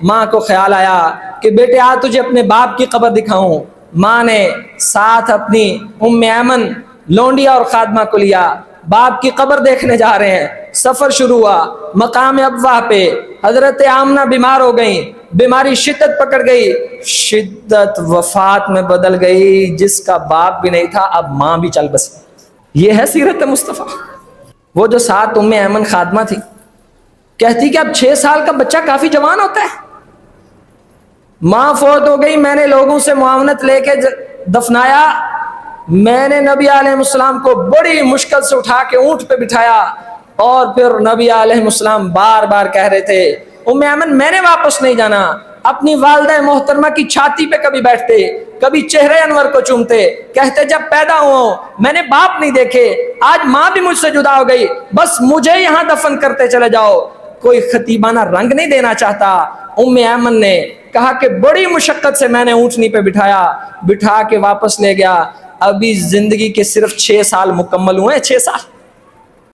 ماں کو خیال آیا کہ بیٹے آ تجھے اپنے باپ کی قبر دکھاؤں. ماں نے ساتھ اپنی ام ایمن لونڈیا اور خادمہ کو لیا. باپ کی قبر دیکھنے جا رہے ہیں. سفر شروع ہوا. مقام ابواہ پہ حضرت آمنہ بیمار ہو گئیں. بیماری شدت پکڑ گئی. شدت وفات میں بدل گئی. جس کا باپ بھی نہیں تھا اب ماں بھی چل بسی. یہ ہے سیرت مصطفیٰ. وہ جو ساتھ ام ایمن خادمہ تھی کہتی کہ اب 6 سال کا بچہ کافی جوان ہوتا ہے. ماں فوت ہو گئی. میں نے لوگوں سے معاونت لے کے دفنایا. میں نے نبی علیہ السلام کو بڑی مشکل سے اٹھا کے اونٹ پہ بٹھایا اور پھر نبی علیہ السلام بار بار کہہ رہے تھے ام ایمن میں نے واپس نہیں جانا. اپنی والدہ محترمہ کی چھاتی پہ کبھی بیٹھتے, کبھی چہرے انور کو چومتے, کہتے جب پیدا ہوں میں نے باپ نہیں دیکھے, آج ماں بھی مجھ سے جدا ہو گئی, بس مجھے یہاں دفن کرتے چلے جاؤ. کوئی خطیبانہ رنگ نہیں دینا چاہتا. ام ایمن نے کہا کہ بڑی مشقت سے میں نے اونٹنی پہ بٹھایا, بٹھا کے واپس لے گیا. ابھی زندگی کے صرف 6 سال مکمل ہوئے. 6 سال